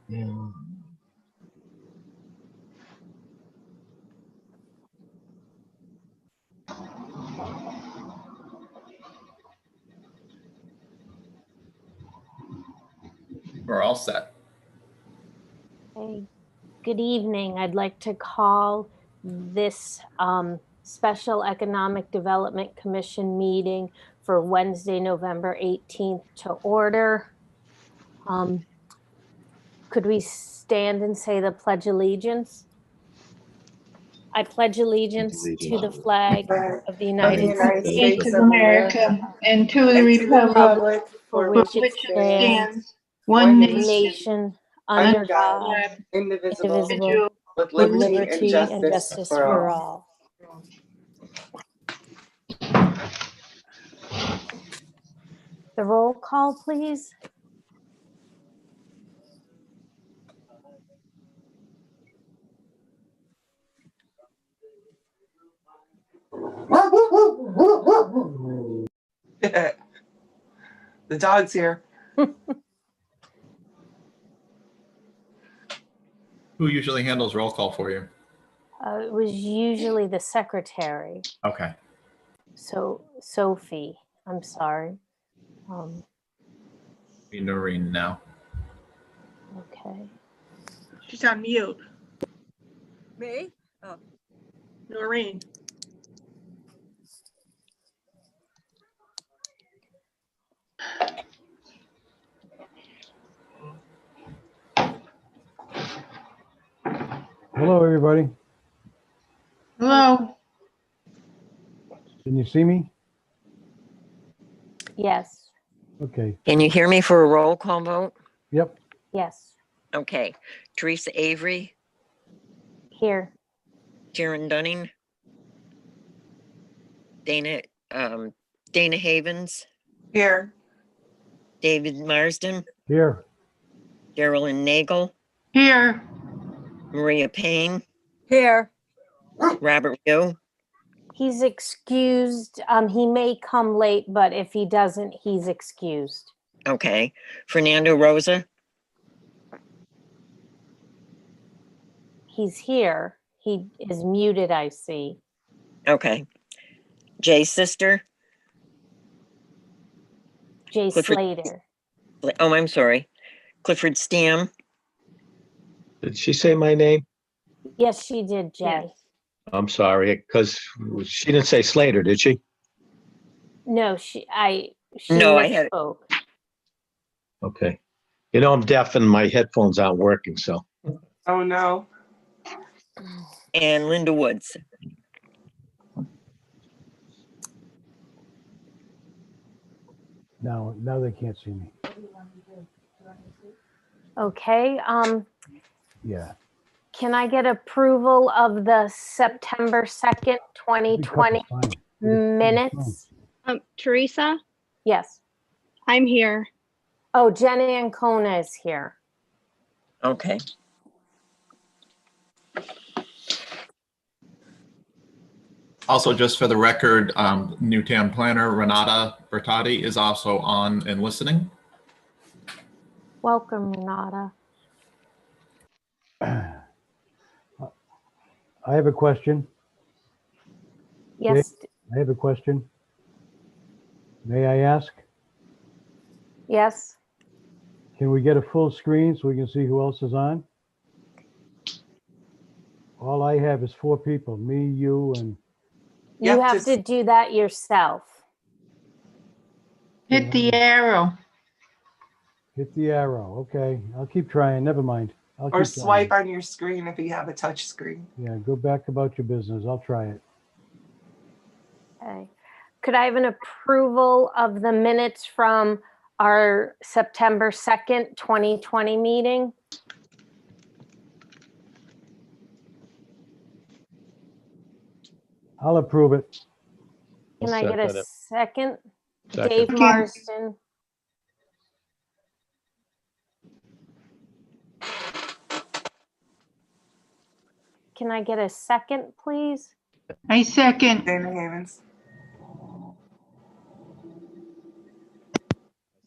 Yeah. We're all set. Hey, good evening. I'd like to call this Special Economic Development Commission meeting for Wednesday, November 18th to order. Could we stand and say the Pledge of Allegiance? I pledge allegiance to the flag of the United States of America and to the republic for which it stands, one nation, under God, indivisible, with liberty and justice for all. The roll call, please. The dog's here. Who usually handles roll call for you? It was usually the secretary. Okay. So Sophie, I'm sorry. Be Noreen now. Okay. She's on mute. Me? Oh. Noreen. Hello, everybody. Hello. Can you see me? Yes. Okay. Can you hear me for a roll call vote? Yep. Yes. Okay. Teresa Avery, Here. Sharon Dunning, Dana Havens, Here. David Marsden, Here. Geraldine Nagel, Here. Maria Payne, Here. Robert Yu, He's excused. He may come late, but if he doesn't, he's excused. okay. Fernando Rosa, He's here. He is muted, I see. okay. Jay Sister, Jay Clifford- Slater. oh, I'm sorry. Clifford Stam, Did she say my name? Yes, she did, Jay. Yes. I'm sorry, because she didn't say Slater, did she? No, she No, I had- misspoke. Okay. You know, I'm deaf and my headphones aren't working, so. Oh, no. and Linda Woods. Now they can't see me. Okay. Yeah. Can I get approval of the September 2nd, 2020 Fine. minutes? Teresa, Yes. I'm here. Oh, Jenny Ancona is here. Okay. Also, just for the record, new town planner Renata Bertati is also on and listening. Welcome, Renata. I have a question. Yes. I have a question. May I ask? Yes. Can we get a full screen so we can see who else is on? All I have is 4 people, me, you, and You have to do that yourself. Hit the arrow. hit the arrow. Okay, I'll keep trying. Never mind. I'll Or keep trying. swipe on your screen if you have a touch screen. Yeah, go back about your business. I'll try it. Okay. Could I have an approval of the minutes from our September 2nd, 2020 meeting? I'll approve it. Can I I'll get a second it. second? Second. Dave Marsden. Can I get a second, please? I second. Dana Havens.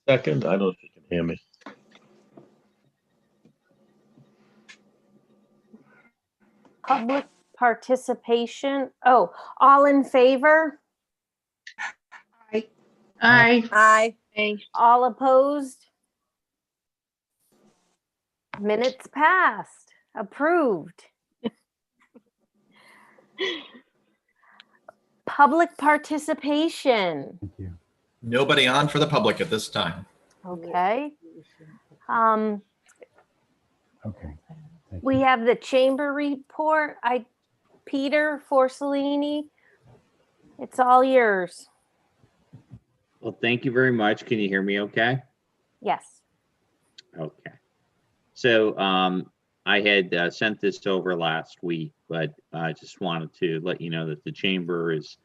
Second, I don't know if you can hear me. Public participation. Oh, all in favor? Aye. Aye. All opposed? Minutes passed. Approved. Public participation. Thank you. Nobody on for the public at this time. Okay. Okay. Thank We you. have the chamber report. Peter Forcellini, it's all yours. Well, thank you very much. Can you hear me okay? Yes. Okay. So I had sent this over last week, but I just wanted to let you know that the chamber is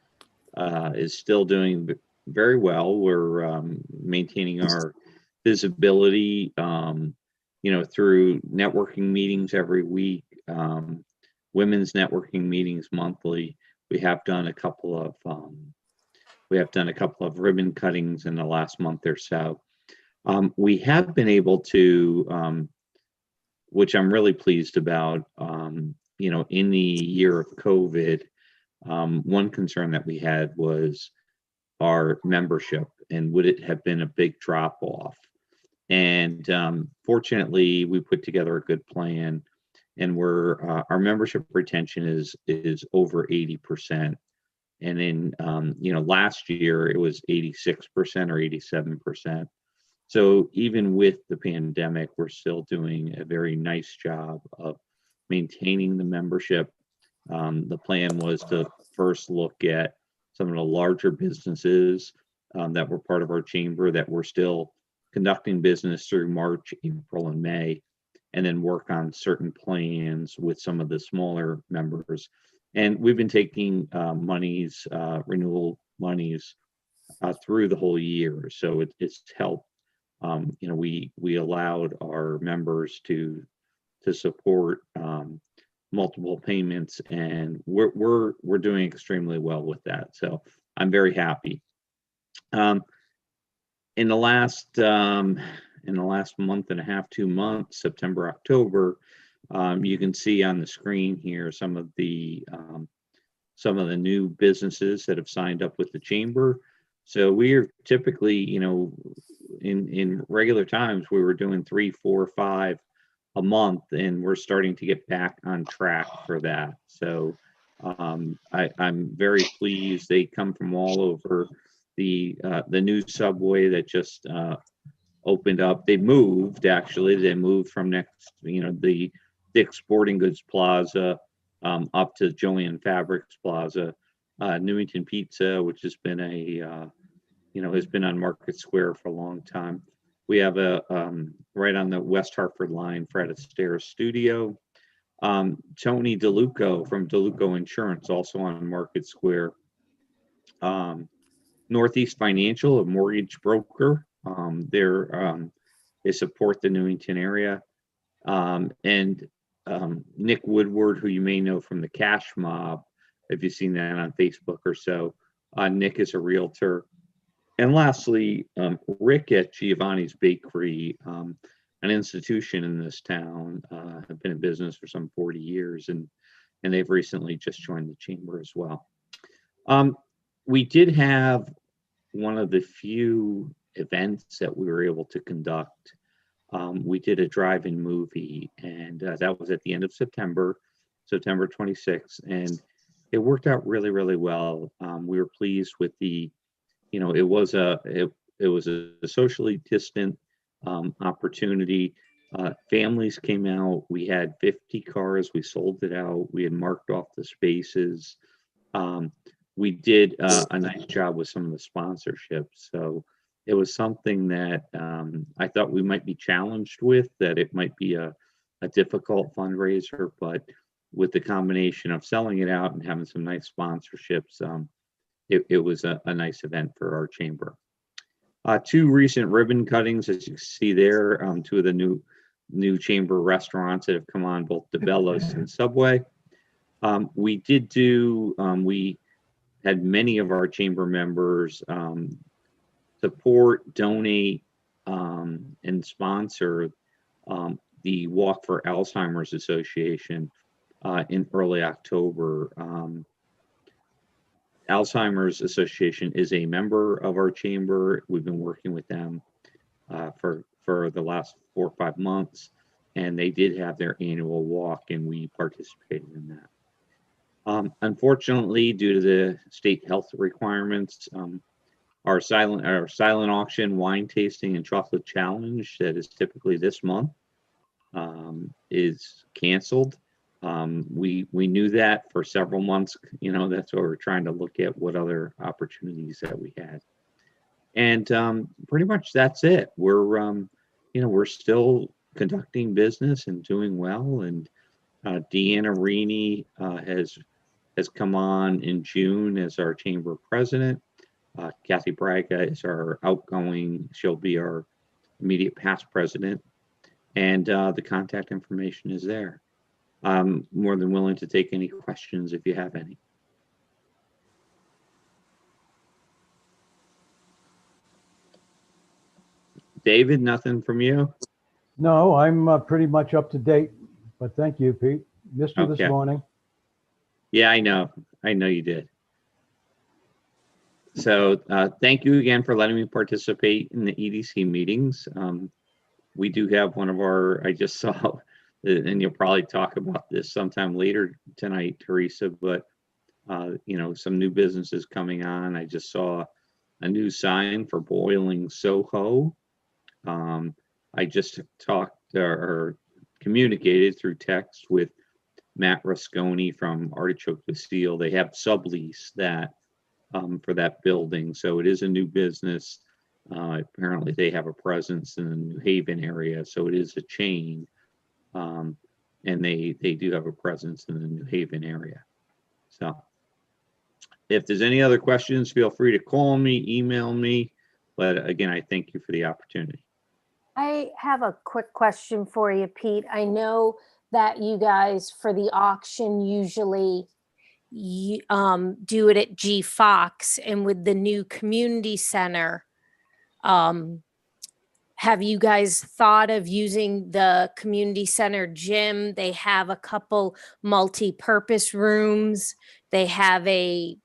still doing very well. We're maintaining our visibility, through networking meetings every week, women's networking meetings monthly. We have done a couple of ribbon cuttings in the last month or so. We have been able to, which I'm really pleased about, in the year of COVID, one concern that we had was our membership and would it have been a big drop off? And fortunately, we put together a good plan, and our membership retention is over 80%. And in last year it was 86% or 87%. So even with the pandemic, we're still doing a very nice job of maintaining the membership. The plan was to first look at some of the larger businesses that were part of our chamber that were still conducting business through March, April, and May, and then work on certain plans with some of the smaller members. And we've been taking renewal monies through the whole year. So it's helped. We allowed our members to support multiple payments, and we're doing extremely well with that. So I'm very happy. In the last month and a half, 2 months, September, October, you can see on the screen here some of the new businesses that have signed up with the chamber. So we are typically, in regular times, we were doing 3, 4, 5 a month, and we're starting to get back on track for that. So I'm very pleased. They come from all over. The new subway that just opened up. They moved, actually. They moved from the Dick's Sporting Goods Plaza up to Joanne Fabrics Plaza. Newington Pizza, which has been has been on Market Square for a long time. We have a right on the West Hartford line, Fred Astaire's studio. Tony DeLuco from DeLuco Insurance, also on Market Square. Northeast Financial, a mortgage broker. They support the Newington area. And Nick Woodward, who you may know from the Cash Mob, if you've seen that on Facebook or so. Nick is a realtor. And lastly, Rick at Giovanni's Bakery, an institution in this town, have been in business for some 40 years, and they've recently just joined the chamber as well. We did have one of the few events that we were able to conduct. We did a drive-in movie, and that was at the end of September 26th, and it worked out really, really well. We were pleased with it was a socially distant opportunity. Families came out. We had 50 cars. We sold it out. We had marked off the spaces. We did a nice job with some of the sponsorships. So it was something that I thought we might be challenged with, that it might be a difficult fundraiser, but with the combination of selling it out and having some nice sponsorships, it was a nice event for our chamber. 2 recent ribbon cuttings, as you can see there, 2 of the new chamber restaurants that have come on, both DeBello's and Subway. We did do, we had many of our chamber members support, donate, and sponsor the Walk for Alzheimer's Association in early October. Alzheimer's Association is a member of our chamber. We've been working with them for the last 4 or 5 months, and they did have their annual walk, and we participated in that. Unfortunately, due to the state health requirements, our silent auction, wine tasting, and chocolate challenge that is typically this month is canceled. We knew that for several months. You know, that's why we're trying to look at what other opportunities that we had. And pretty much that's it. We're still conducting business and doing well. And Deanna Rini has come on in June as our chamber president. Kathy Braga is our outgoing. She'll be our immediate past president. And the contact information is there. I'm more than willing to take any questions if you have any. David, nothing from you? No, I'm pretty much up to date, but thank you, Pete. Missed you this Okay. morning. Yeah, I know you did. So thank you again for letting me participate in the EDC meetings. We do have one of our, I just saw, and you'll probably talk about this sometime later tonight, Teresa, but some new businesses coming on. I just saw a new sign for Boiling Soho. I just talked or communicated through text with Matt Rasconi from Artichoke Seal. They have sublease that for that building. So it is a new business. Apparently they have a presence in the New Haven area. So it is a chain. And they do have a presence in the New Haven area. So if there's any other questions, feel free to call me, email me. But again, I thank you for the opportunity. I have a quick question for you, Pete. I know that you guys for the auction usually do it at G Fox, and with the new community center, have you guys thought of using the community center gym? They have a couple multi-purpose rooms. They have a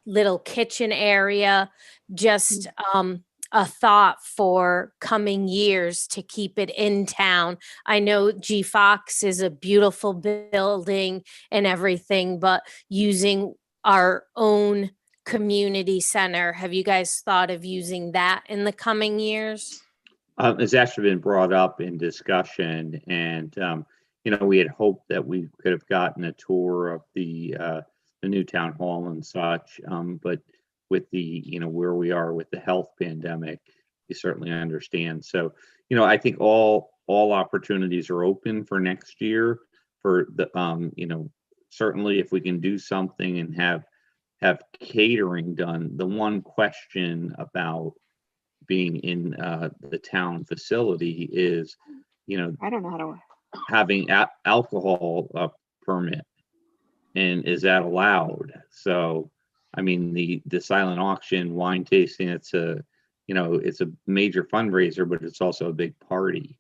little kitchen area, just a thought for coming years to keep it in town. I know G Fox is a beautiful building and everything, but using our own community center, have you guys thought of using that in the coming years? It's actually been brought up in discussion, and we had hoped that we could have gotten a tour of the new town hall and such, but with the where we are with the health pandemic, you certainly understand. So I think all opportunities are open for next year for the certainly if we can do something and have catering done. The one question about being in the town facility is I don't know how to. having alcohol permit, and is that allowed? So I mean, the silent auction, wine tasting, it's a major fundraiser, but it's also a big party.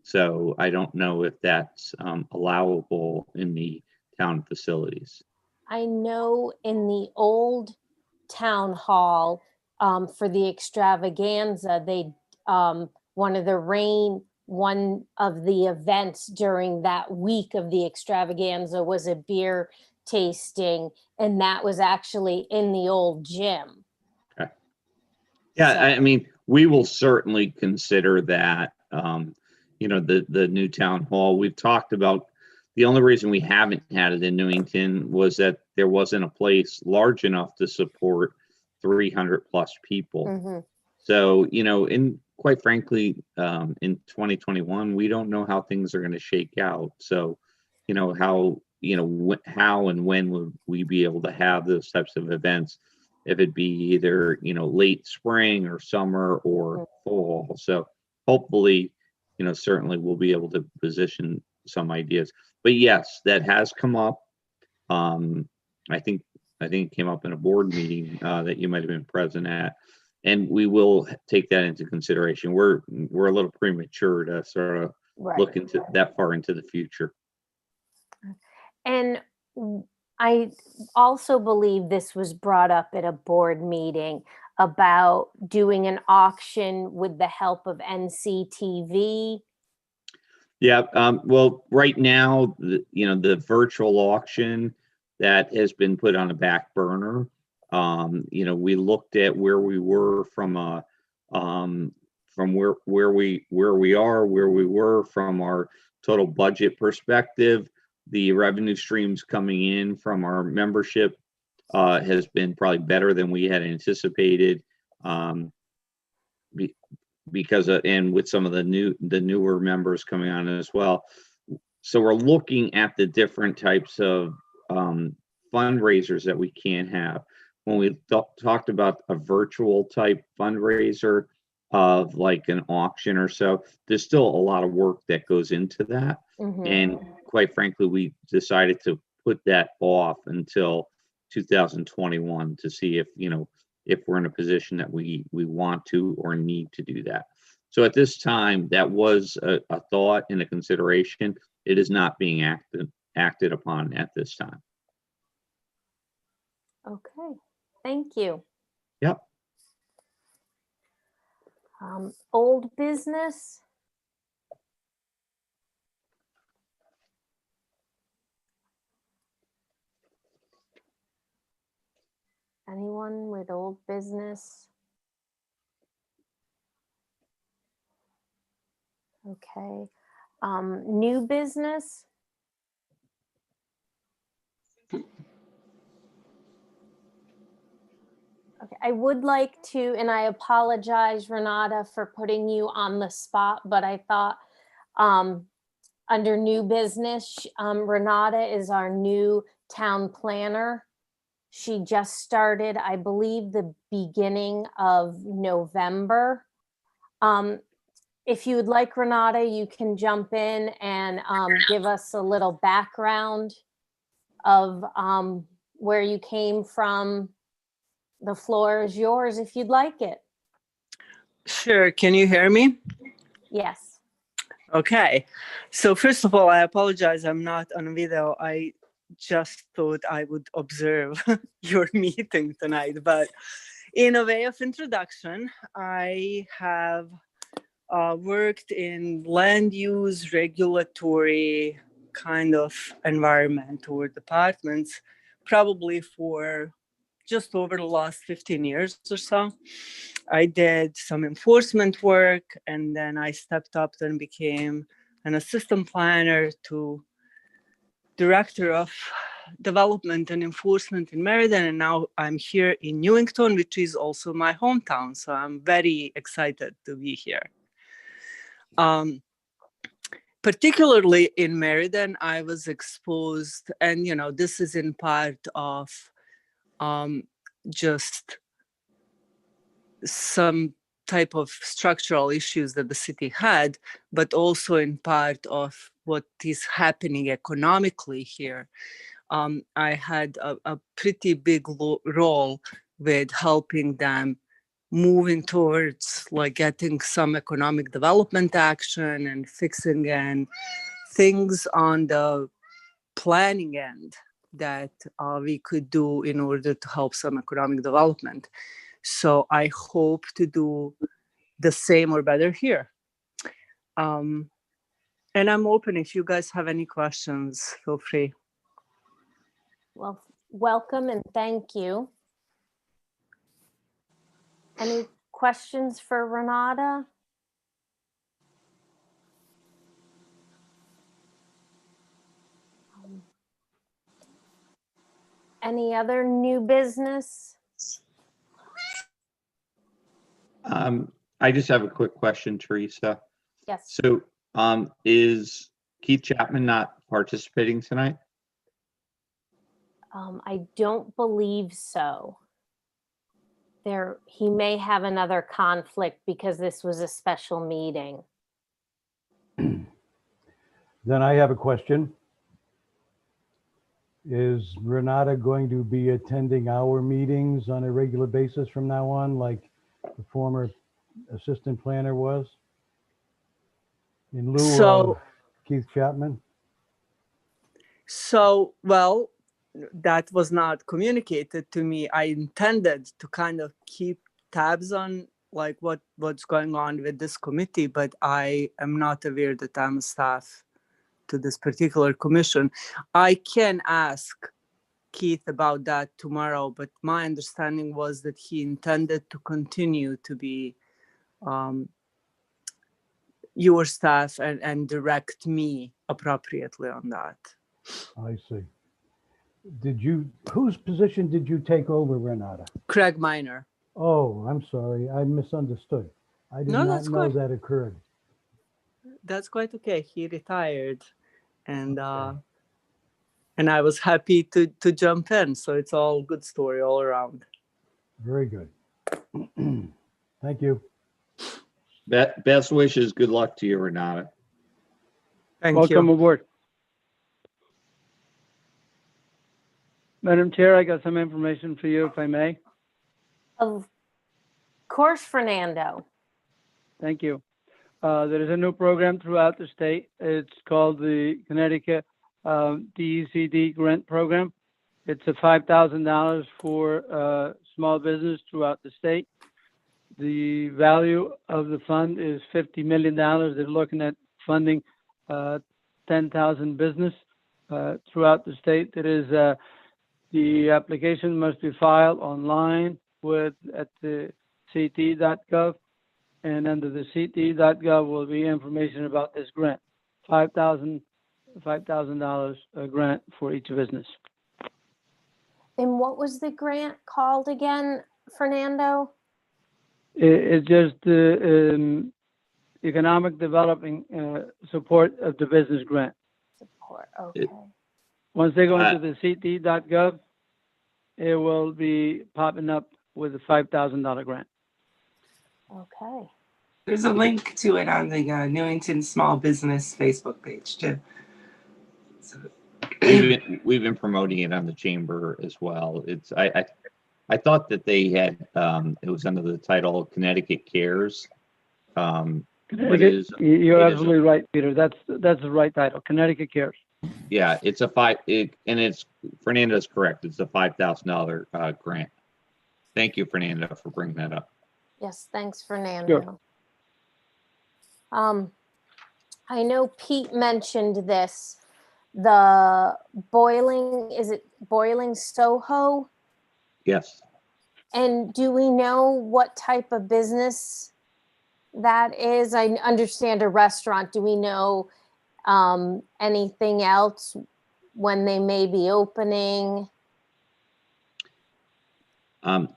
So I don't know if that's allowable in the town facilities. I know in the old town hall, for the extravaganza, one of the events during that week of the extravaganza was a beer tasting, and that was actually in the old gym. Okay. Yeah, So- I mean, we will certainly consider that. The new town hall. We've talked about the only reason we haven't had it in Newington was that there wasn't a place large enough to support 300 plus people. Mm-hmm. So, quite frankly, in 2021, we don't know how things are going to shake out. So, how and when would we be able to have those types of events? If it'd be either, late spring or summer or fall. So hopefully, certainly we'll be able to position some ideas. But yes, that has come up. I think it came up in a board meeting that you might have been present at, and we will take that into consideration. We're a little premature to sort of Right. look into that far into the future. And I also believe this was brought up at a board meeting about doing an auction with the help of NCTV. Yeah, well, right now, the virtual auction that has been put on a back burner. We looked at where we were from where we were from our total budget perspective. The revenue streams coming in from our membership has been probably better than we had anticipated. Because and with some of the newer members coming on as well. So we're looking at the different types of fundraisers that we can have. When we talked about a virtual type fundraiser of like an auction or so, there's still a lot of work that goes into that. Mhm. And quite frankly, we decided to put that off until 2021 to see if we're in a position that we want to or need to do that. So at this time, that was a thought and a consideration. It is not being acted upon at this time. Okay, thank you. Yep. Old business. Anyone with old business? Okay. New business? Okay, I would like to, and I apologize, Renata, for putting you on the spot, but I thought under new business, Renata is our new town planner. She just started, I believe, the beginning of November. If you would like, Renata, you can jump in and give us a little background of where you came from. The floor is yours if you'd like it. Sure. Can you hear me? Yes. Okay. So first of all, I apologize. I'm not on video. I just thought I would observe your meeting tonight. But in a way of introduction, I have worked in land use regulatory kind of environment or departments probably for just over the last 15 years or so. I did some enforcement work, and then I stepped up and became an assistant planner to director of development and enforcement in Meriden, and now I'm here in Newington, which is also my hometown. So I'm very excited to be here. Particularly in Meriden, I was exposed, and this is in part of just some type of structural issues that the city had, but also in part of what is happening economically here. I had a pretty big role with helping them moving towards like getting some economic development action and fixing and things on the planning end that we could do in order to help some economic development. So I hope to do the same or better here. And I'm open. If you guys have any questions, feel free. Well, welcome and thank you. Any questions for Renata? Any other new business? I just have a quick question, Teresa. Yes. So, is Keith Chapman not participating tonight? I don't believe so. He may have another conflict because this was a special meeting. Then I have a question. Is Renata going to be attending our meetings on a regular basis from now on, like the former assistant planner was? In lieu So- of Keith Chapman? So, well, that was not communicated to me. I intended to kind of keep tabs on like what's going on with this committee, but I am not aware that I'm a staff to this particular commission. I can ask Keith about that tomorrow, but my understanding was that he intended to continue to be your staff and direct me appropriately on that. I see. Whose position did you take over, Renata? Craig Minor. Oh, I'm sorry. I misunderstood. I did No, not that's know good. that occurred. That's quite okay. He retired, and Okay. and I was happy to jump in. So it's all good story all around. Very good. Thank you. Best wishes. Good luck to you, Renata. Thank Welcome you. aboard. Madam Chair, I got some information for you, if I may. Of course, Fernando. Thank you. There is a new program throughout the state. It's called the Connecticut DECD Grant Program. It's a $5,000 for small business throughout the state. The value of the fund is $50 million. They're looking at funding 10,000 business throughout the state. It is the application must be filed online at the ct.gov, and under the ct.gov will be information about this grant. $5,000 a grant for each business. And what was the grant called again, Fernando? It's just the economic developing support of the business grant. Support, okay. Once they go into the ct.gov, it will be popping up with a $5,000 grant. Okay. There's a link to it on the Newington Small Business Facebook page too. So, We've been promoting it on the chamber as well. I thought that they had it was under the title Connecticut Cares. But it is, You're it absolutely right, Peter. That's the right title. Connecticut Cares. yeah, it's a Fernando's correct. It's a $5,000 grant. Thank you, Fernando, for bringing that up. Yes, thanks, Fernando. I know Pete mentioned this. The is it Boiling Soho? Yes. And do we know what type of business that is? I understand a restaurant. Do we know anything else when they may be opening?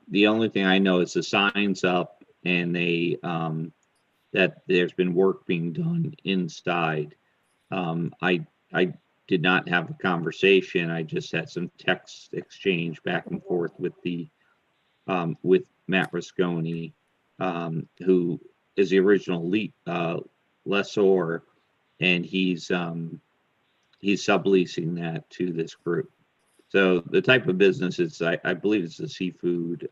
The only thing I know is the signs up, and they that there's been work being done inside. I did not have a conversation. I just had some text exchange back and forth with with Matt Rasconi, who is the original lessor, and he's subleasing that to this group. So the type of business is, I believe it's the seafood,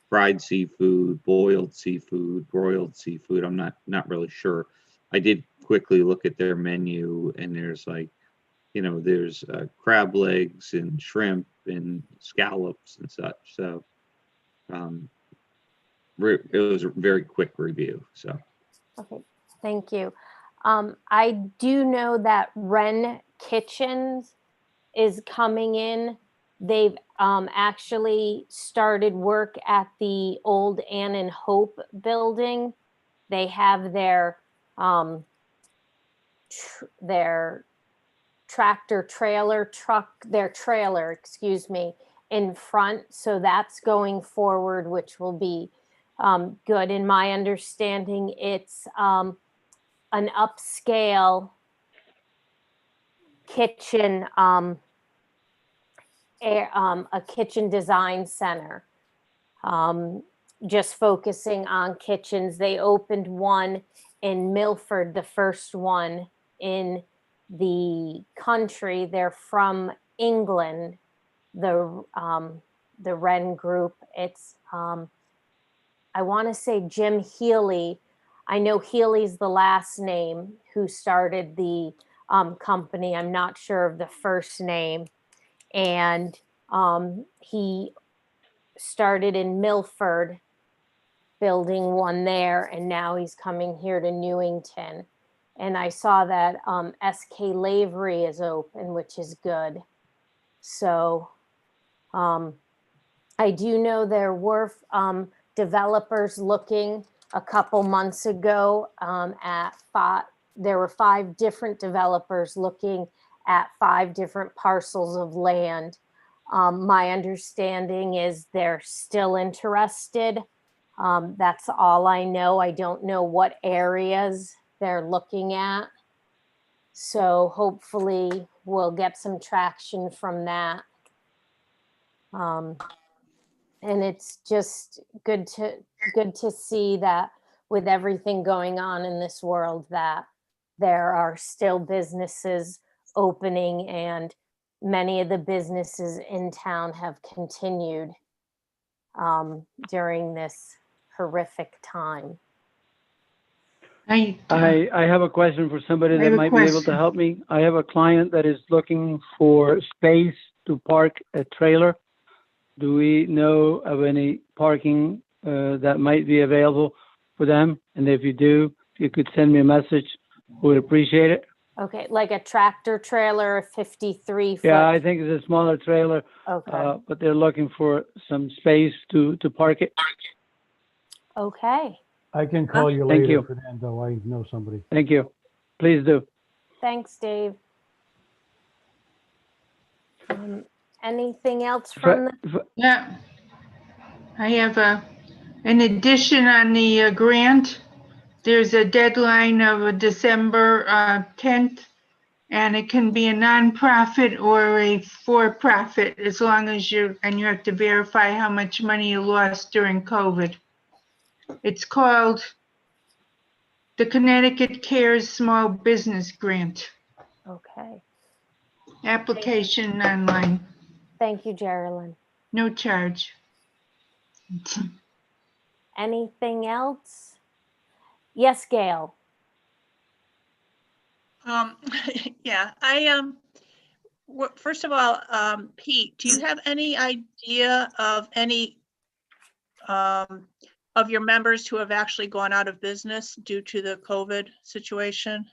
fried seafood, boiled seafood, broiled seafood. I'm not really sure. I did quickly look at their menu, and there's there's crab legs and shrimp and scallops and such. So it was a very quick review. So Okay, thank you. I do know that Wren Kitchens is coming in. They've actually started work at the old Ann and Hope building. They have their tractor trailer truck, their trailer, excuse me, in front. So that's going forward, which will be good. In my understanding, it's an upscale kitchen, a kitchen design center, just focusing on kitchens. They opened one in Milford, the first one in the country. They're from England, the Wren Group. It's I want to say Jim Healy. I know Healy's the last name who started the company. I'm not sure of the first name. And he started in Milford, building one there, and now he's coming here to Newington. And I saw that SK Lavery is open, which is good. So I do know there were developers looking a couple months ago there were 5 different developers looking at 5 different parcels of land. My understanding is they're still interested. That's all I know. I don't know what areas they're looking at. So hopefully we'll get some traction from that. And it's just good to see that with everything going on in this world, that there are still businesses opening, and many of the businesses in town have continued during this horrific time. I have a question for somebody I that have a might be able to question. help me. I have a client that is looking for space to park a trailer. Do we know of any parking that might be available for them? And if you do, if you could send me a message, we would appreciate it. Okay, like a tractor trailer, a 53 foot. Yeah, I think it's a smaller trailer, Okay. but they're looking for some space to park it. Okay. I can call you Thank later, you. Fernando. I know somebody. Thank you. Please do. Thanks, Dave. Anything else from the? Yeah. I have an addition on the grant. There's a deadline of December 10th, and it can be a nonprofit or a for-profit, as long as you have to verify how much money you lost during COVID. It's called the Connecticut Cares Small Business Grant. Okay. Application online, Thank you, Geraldine. no charge. Anything else? Yes, Gail. Yeah, first of all, Pete, do you have any idea of any of your members who have actually gone out of business due to the COVID situation?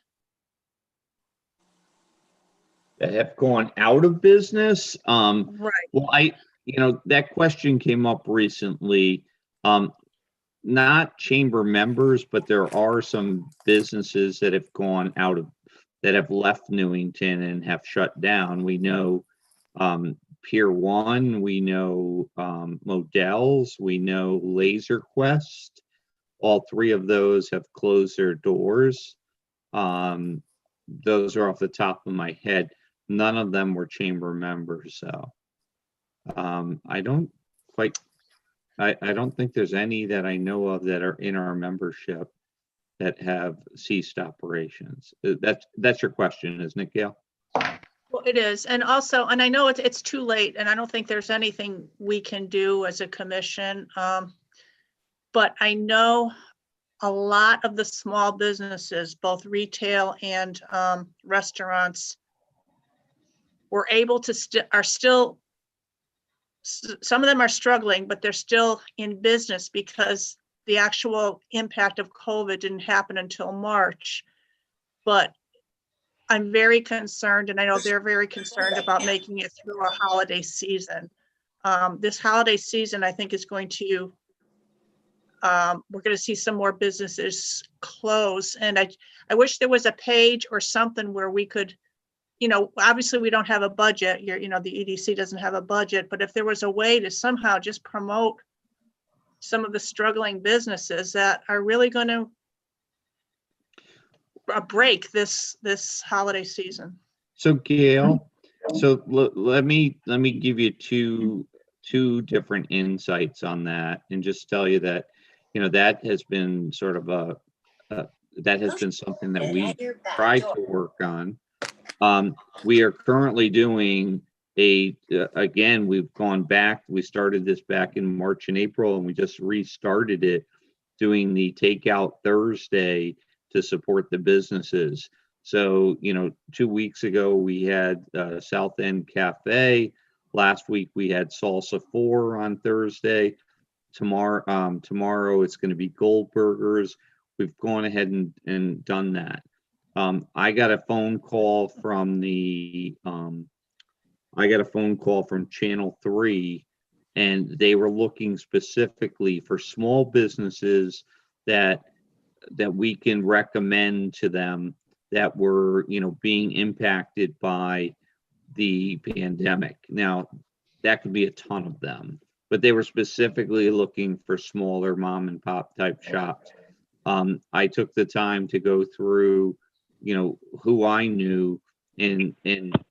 That have gone out of business. Right. Well, that question came up recently. Not chamber members, but there are some businesses that have gone out of, that have left Newington and have shut down. We know Pier 1, we know Modell's, we know Laser Quest. All 3 of those have closed their doors. Those are off the top of my head. None of them were chamber members, so I don't think there's any that I know of that are in our membership that have ceased operations. That's your question, isn't it, Gail? Well, it is. And also, and I know it's too late, and I don't think there's anything we can do as a commission. But I know a lot of the small businesses, both retail and restaurants, were able to some of them are struggling, but they're still in business because the actual impact of COVID didn't happen until March. But I'm very concerned, and I know they're very concerned about making it through a holiday season. This holiday season, I think, is going to, we're going to see some more businesses close. And I wish there was a page or something where we could, obviously we don't have a budget. The EDC doesn't have a budget, but if there was a way to somehow just promote some of the struggling businesses that are really going to break this holiday season. So Gail, let me give you two different insights on that, and just tell you that that has been sort of that has been something that we tried to work on. We are currently doing again, we've gone back. We started this back in March and April, and we just restarted it, doing the Takeout Thursday to support the businesses. So, 2 weeks ago we had South End Cafe. Last week we had Salsa 4 on Thursday. Tomorrow it's going to be Goldburgers. We've gone ahead and done that. I got a phone call from Channel 3, and they were looking specifically for small businesses that we can recommend to them that were, being impacted by the pandemic. Now, that could be a ton of them, but they were specifically looking for smaller mom and pop type shops. I took the time to go through, who I knew and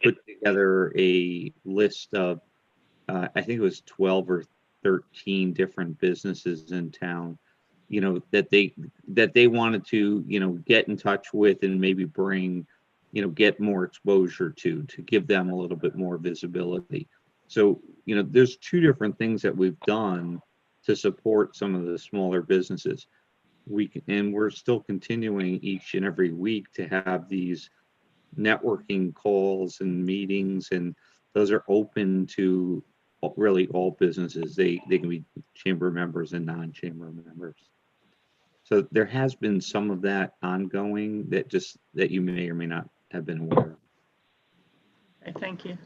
put together a list of, I think it was 12 or 13 different businesses in town, that they wanted to, get in touch with and maybe bring, get more exposure to give them a little bit more visibility. So, there's 2 different things that we've done to support some of the smaller businesses. We're still continuing each and every week to have these networking calls and meetings, and those are open to really all businesses. They can be chamber members and non-chamber members. So there has been some of that ongoing that you may or may not have been aware of. Okay, thank you.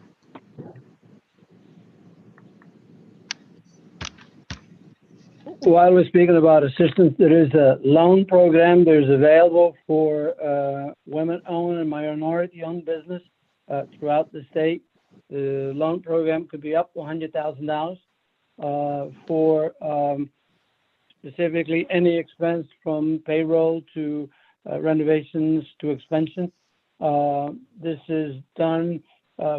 While we're speaking about assistance, there is a loan program that is available for women-owned and minority-owned business throughout the state. The loan program could be up to $100,000 for specifically any expense from payroll to renovations to expansion. This is done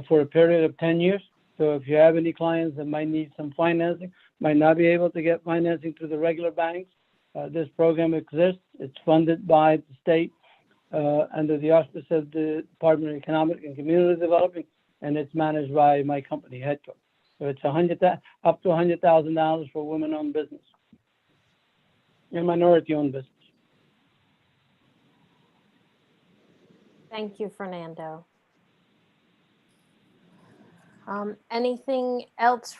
for a period of 10 years. So if you have any clients that might need some financing, might not be able to get financing through the regular banks, this program exists. It's funded by the state under the auspice of the Department of Economic and Community Development, and it's managed by my company, Headco. So it's up to $100,000 for women-owned business and minority-owned business. Thank you, Fernando. Anything else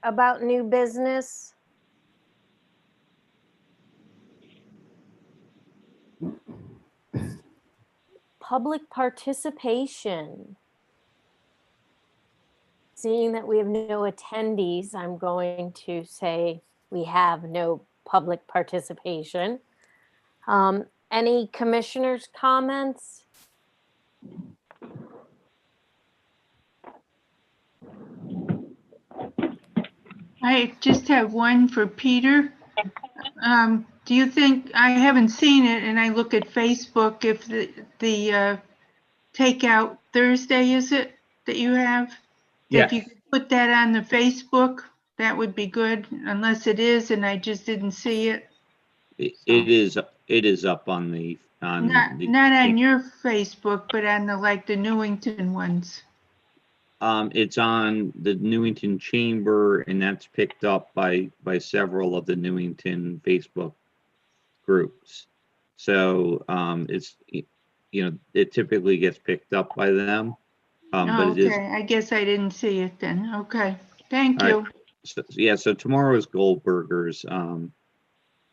about new business? Public participation. Seeing that we have no attendees, I'm going to say we have no public participation. Any commissioners' comments? I just have one for Peter. Do you think, I haven't seen it, and I look at Facebook, if the Takeout Thursday, is it, that you have? Yes. If you could put that on the Facebook, that would be good, unless it is, and I just didn't see it. It is up on the Not on your Facebook, but on the Newington ones. It's on the Newington Chamber, and that's picked up by several of the Newington Facebook groups. So it's, it typically gets picked up by them. But it is. Okay, I guess I didn't see it then. Okay, thank you. Right. So tomorrow is Goldburgers.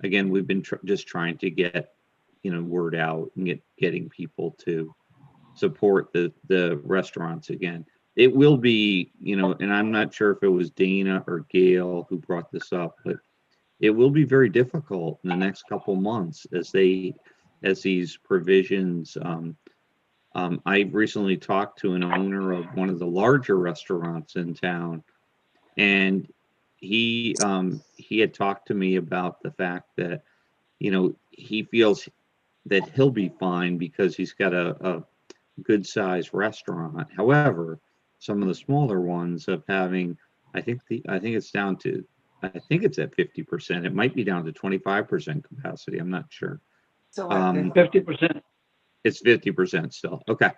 Again, we've been just trying to get, word out and getting people to support the restaurants again. It will be, and I'm not sure if it was Dana or Gail who brought this up, but it will be very difficult in the next couple months as these provisions. I recently talked to an owner of one of the larger restaurants in town, and he had talked to me about the fact that, he feels that he'll be fine because he's got a good sized restaurant. However, some of the smaller ones of having, I think it's at 50%. It might be down to 25% capacity. I'm not sure. So 50%. It's 50% still. Okay.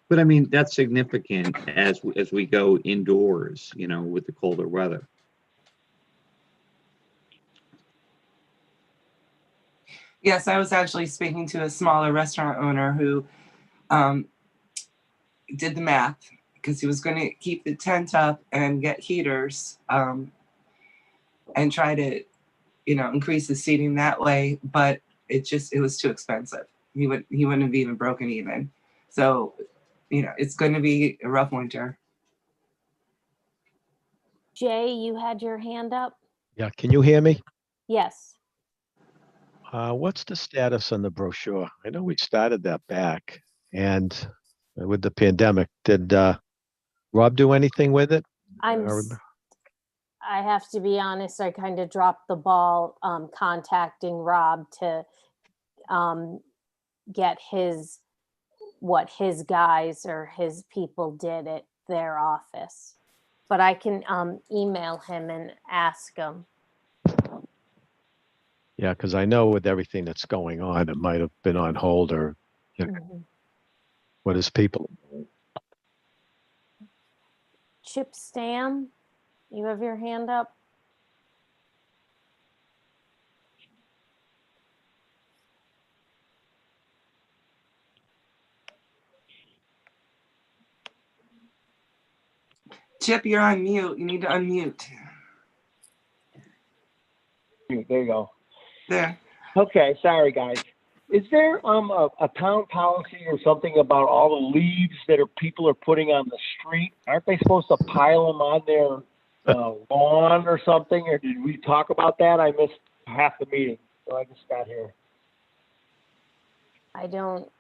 But I mean, that's significant as we go indoors, you know, with the colder weather. Yes, I was actually speaking to a smaller restaurant owner who did the math because he was going to keep the tent up and get heaters and try to, you know, increase the seating that way. But it was too expensive. He wouldn't have even broken even. So, you know, it's going to be a rough winter. Jay, you had your hand up? Yeah, can you hear me? Yes. What's the status on the brochure? I know we started that back, and with the pandemic, did Rob do anything with it? I have to be honest, I kind of dropped the ball contacting Rob to get what his guys or his people did at their office. But I can email him and ask him. Yeah, because I know with everything that's going on, it might have been on hold or, you know, what his people. Chip Stam, you have your hand up? Chip, you're on mute. You need to unmute. There you go. There. Okay, sorry guys. Is there a town policy or something about all the leaves that people are putting on the street? Aren't they supposed to pile them on their lawn or something? Or did we talk about that? I missed half the meeting, so I just got here. I don't.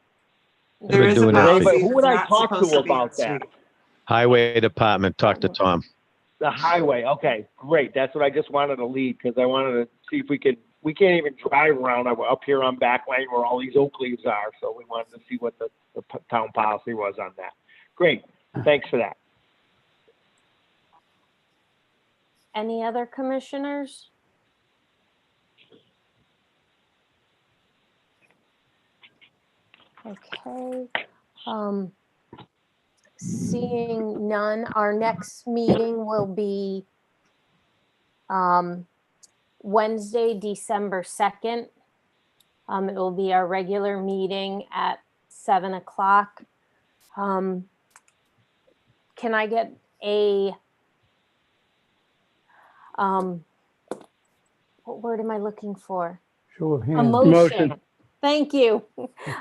There is a doing it. policy. But who would It's I not talk supposed to be on about the street. that? Highway Department, talk to Tom. The highway. Okay, great. That's what I just wanted to lead because I wanted to see if we could. We can't even drive around up here on back lane where all these oak leaves are. So we wanted to see what the town policy was on that. Great. Thanks for that. Any other commissioners? Okay. Seeing none, our next meeting will be Wednesday, December 2nd. It will be our regular meeting at 7 o'clock. Can I get a, what word am I looking for? Show of A hands. motion. Thank you.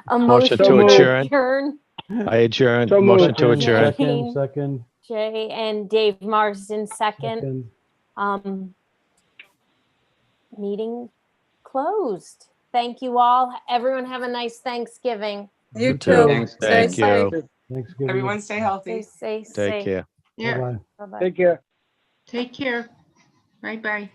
A Motion motion to adjourn. adjourn. I adjourn. So Motion moved. to adjourn. Second. Jay and Dave Marsden, second. Meeting closed. Thank you all. Everyone have a nice Thanksgiving. You too. too. Thank Stay you. safe. Thanksgiving. Everyone stay healthy. Stay Take safe. care. Yeah, Bye-bye. Bye-bye. Take care. take care. Bye-bye.